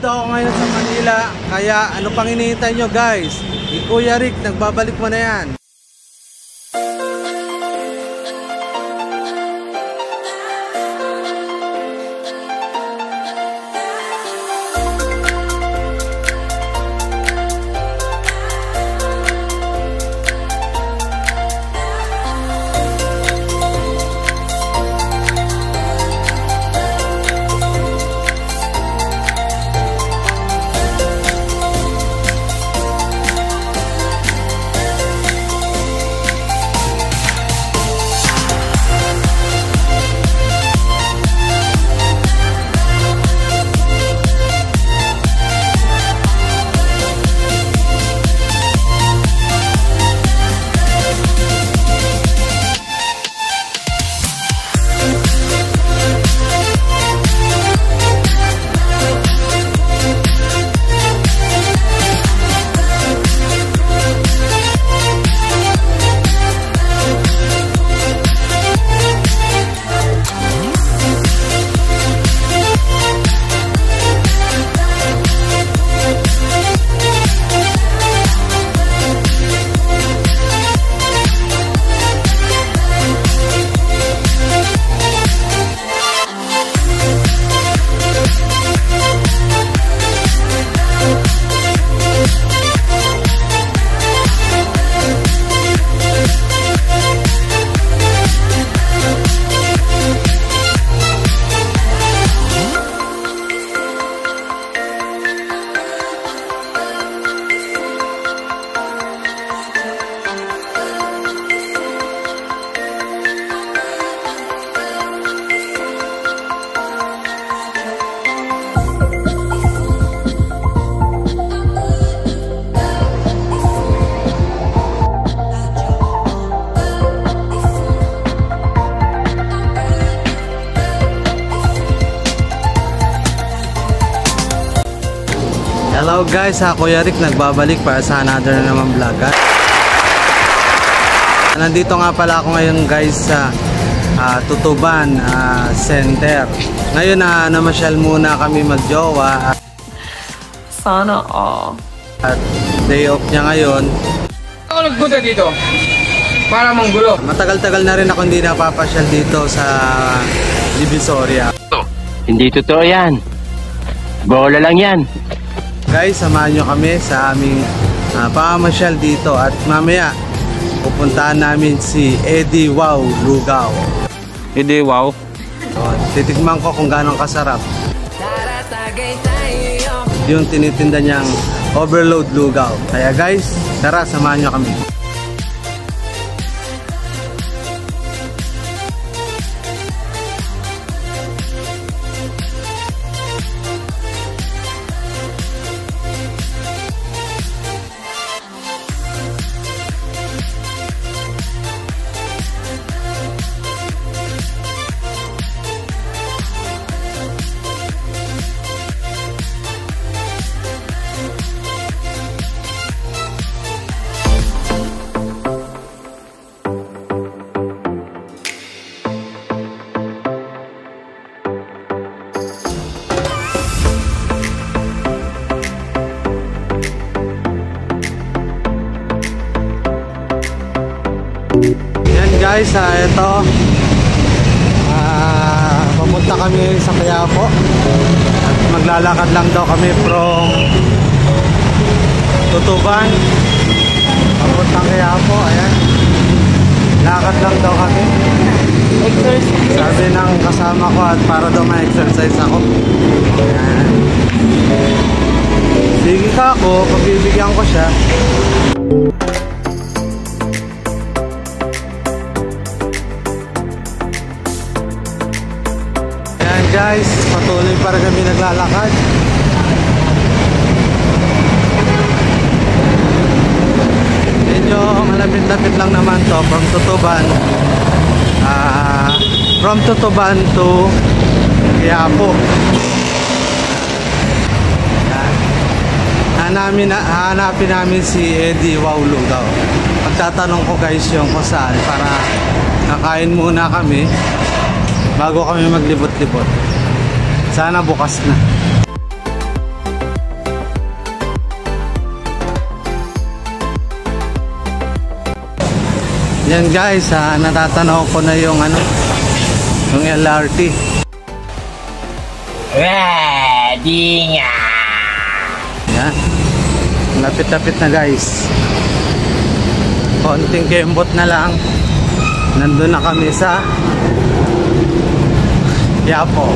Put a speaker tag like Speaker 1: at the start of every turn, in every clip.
Speaker 1: Nandito ako ngayon sa Manila, kaya ano pang hinihintay nyo guys? Kuya Rick, nagbabalik mo na yan. Hello guys, Kuya Rick nagbabalik para sa another na naman vlog. Nandito nga pala ako ngayon guys sa Tutuban Center. Ngayon namasyal muna kami magjowa.
Speaker 2: Sana all.
Speaker 1: At day off niya ngayon.
Speaker 3: Ako nagpunta dito para manggulo.
Speaker 1: Matagal-tagal na rin ako hindi napapasyal dito sa Divisoria.
Speaker 4: Hindi totoo yan. Bola lang yan.
Speaker 1: Guys, samahan nyo kami sa aming pamamasyal dito at mamaya pupuntahan namin si Eddie Wow Lugaw.
Speaker 3: Eddie Wow?
Speaker 1: Titikman ko kung gano'ng kasarap yung tinitinda niyang Overload Lugaw. Kaya guys, tara samahan nyo kami. Guys, ito papunta kami sa Quiapo at maglalakad lang daw kami from Tutuban papuntang Quiapo. Ayan, lakad lang daw kami, exercise sabi ng kasama ko, at para daw ma-exercise ako. Ayan, sige ka ako, pagbibigyan ko siya. Guys, patuloy para kami naglalakad. Medyo malapit-lapit lang naman to from Tutuban. From Tutuban to Quiapo. Hanapin namin si Eddie Wow Lugaw. Pagtatanong ko guys yung kung saan para nakain muna kami bago kami maglibot-libot. Sana bukas na. Yan guys, natatanaw ko na yung ano, yung LRT.
Speaker 4: Ready nga!
Speaker 1: Yan. Lapit-lapit na guys. Konting kembot na lang. Nandun na kami sa Quiapo.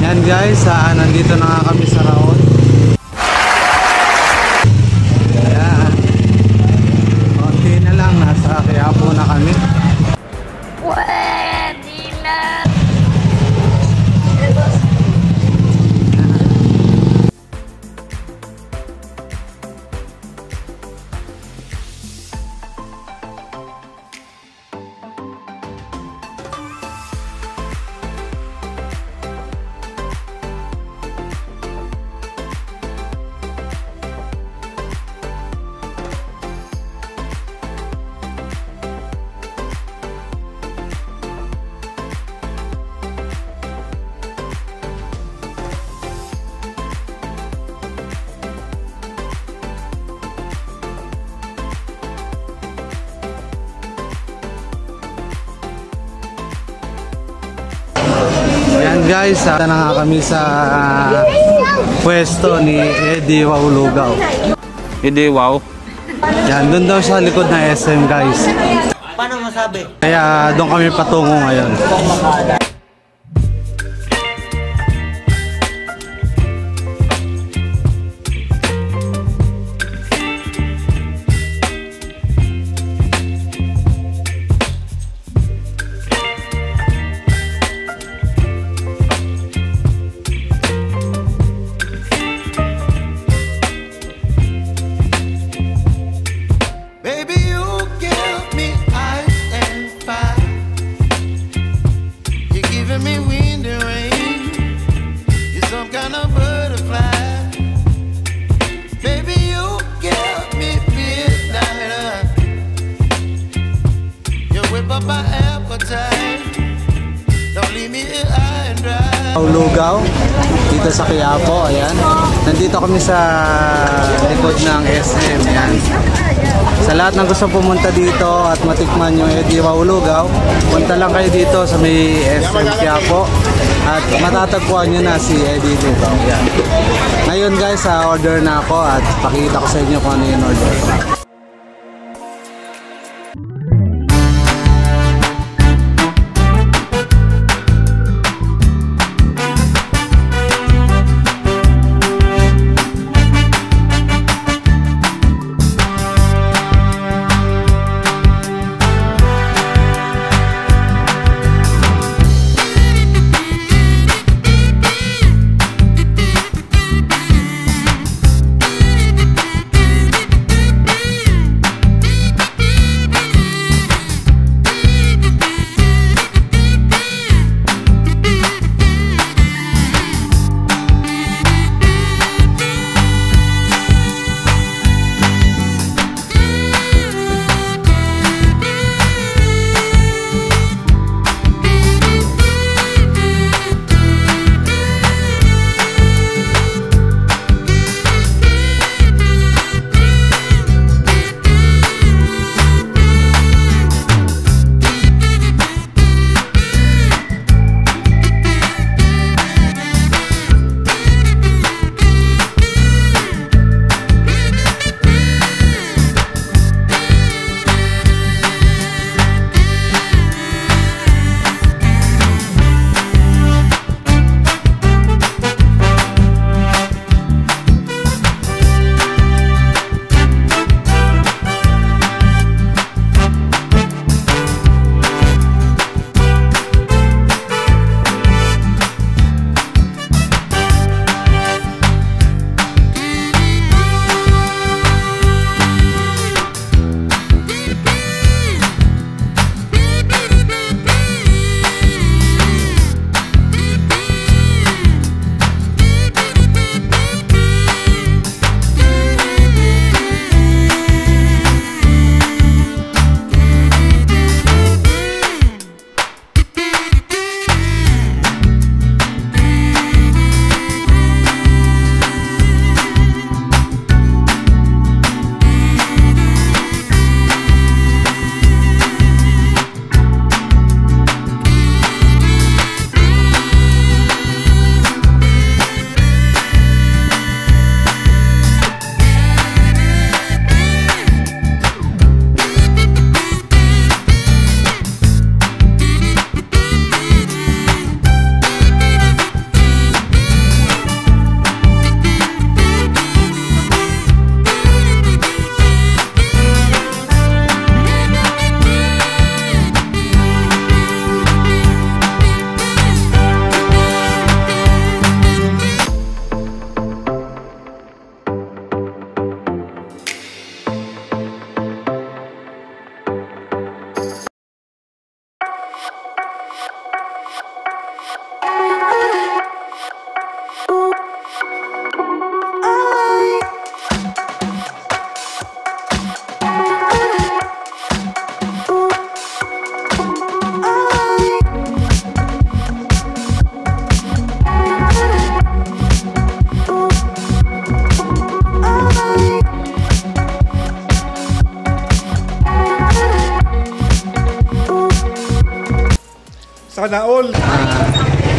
Speaker 1: Yan guys, nandito na nga kami sa Raon. Ayan. Konti na lang, nasa Quiapo na kami.
Speaker 2: Pwede na.
Speaker 1: Ayan guys, na nga kami sa pwesto ni Eddie Wow Lugaw.
Speaker 3: Hindi, wow.
Speaker 1: Yan, doon daw sa likod na SM guys.
Speaker 5: Paano masabi?
Speaker 1: Kaya doon kami patungo ngayon.
Speaker 5: Baby, you give me ice and fire. You're giving me wind and rain. You're some kind of butterfly. Baby, you give me midnight. You whip up my appetite. Don't leave me here high and dry.
Speaker 1: Lugaw dito sa Quiapo. Ayan, nandito kami sa likod ng SM. Ayan. Sa lahat ng gusto pumunta dito at matikman yung Eddie Wow Lugaw, punta lang kayo dito sa may SM Quiapo at matatagpuan nyo na si Eddie Lugaw. Ayan. Ngayon guys, order na ako at pakita ko sa inyo kung ano yung order ko.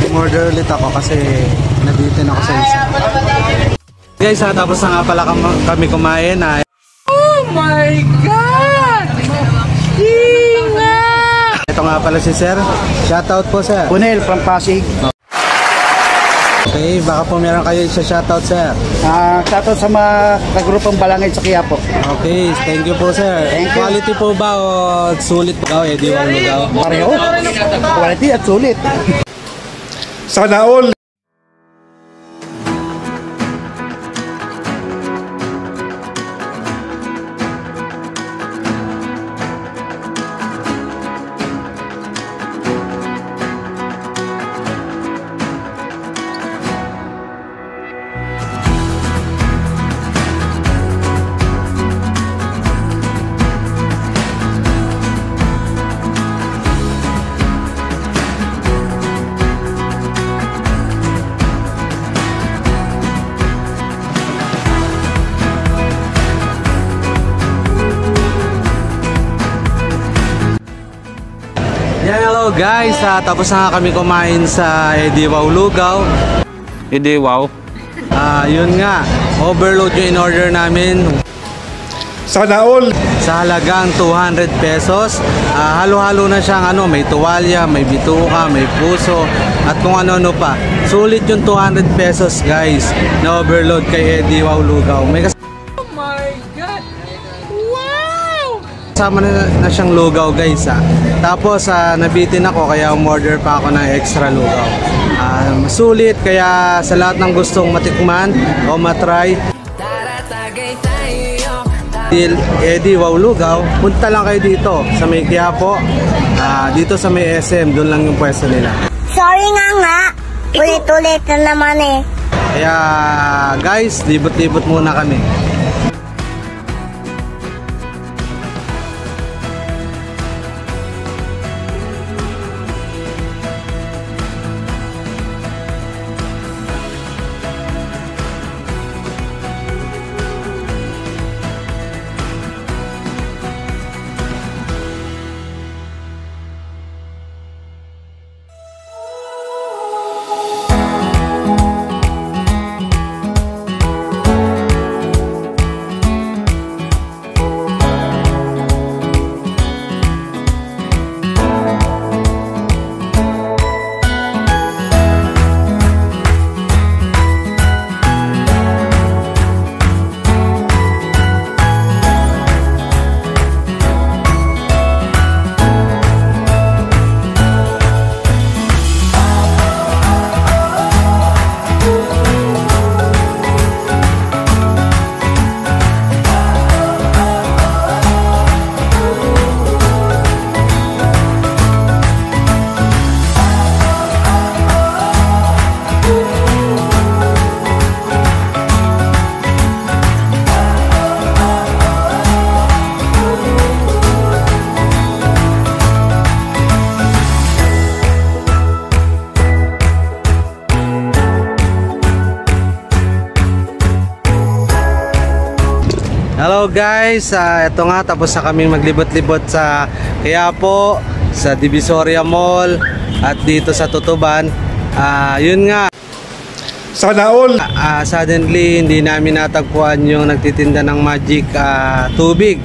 Speaker 1: Order ulit ako kasi nabitin ako sa isa. Guys, tapos na nga pala kami kumain.
Speaker 3: Oh my God!
Speaker 1: Ito nga pala si Sir. Shoutout po, Sir.
Speaker 6: Punel from Pasig.
Speaker 1: Okay, baka po meron kayo sa shoutout, Sir.
Speaker 6: Shoutout sa mga kagrupang Balangay sa Quiapo.
Speaker 1: Okay, thank you po, Sir.
Speaker 6: Thank you.
Speaker 1: Quality po ba o sulit po? Eddie Wow Lugaw.
Speaker 6: Pareho. Quality at sulit.
Speaker 7: Sana all.
Speaker 1: Yan, hello guys. Tapos na nga kami kumain sa Eddie Wow Lugaw.
Speaker 3: Eddie Wow.
Speaker 1: Yun nga, overload yung in-order namin.
Speaker 7: Sana all.
Speaker 1: Sa halagang 200 pesos. Halo-halo na siyang may tuwalya, may bituka, may puso, at kung ano-ano pa. Sulit yung 200 pesos guys na overload kay Eddie Wow Lugaw. May
Speaker 3: Oh my God! Wow!
Speaker 1: kasama na siyang lugaw guys. Tapos nabitin ako kaya umorder pa ako ng extra lugaw. Sulit kaya sa lahat ng gustong matikman o matry Eddie Wow Lugaw, punta lang kayo dito sa may Quiapo, dito sa may SM, doon lang yung pwesto nila.
Speaker 8: Sorry nga, ulit-ulit na naman eh.
Speaker 1: Kaya guys, libot-libot muna kami. Hello guys, ito nga tapos na kami maglibot-libot sa Quiapo, sa Divisoria Mall at dito sa Tutuban. Yun nga,
Speaker 7: Sana all.
Speaker 1: suddenly hindi namin natagpuan yung nagtitinda ng magic tubig.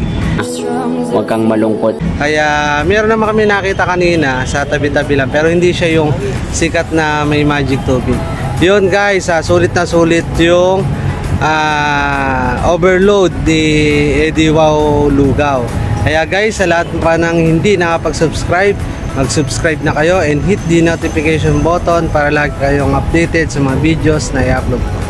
Speaker 4: Huwag kang malungkot.
Speaker 1: Kaya meron naman kami nakita kanina sa tabi-tabi lang pero hindi siya yung sikat na may magic tubig. Yun guys, sulit na sulit yung overload ni Eddie Wow Lugaw. Kaya guys, sa lahat pa nang hindi nakapag-subscribe, mag-subscribe na kayo and hit the notification button para lagi kayong updated sa mga videos na i-upload ko.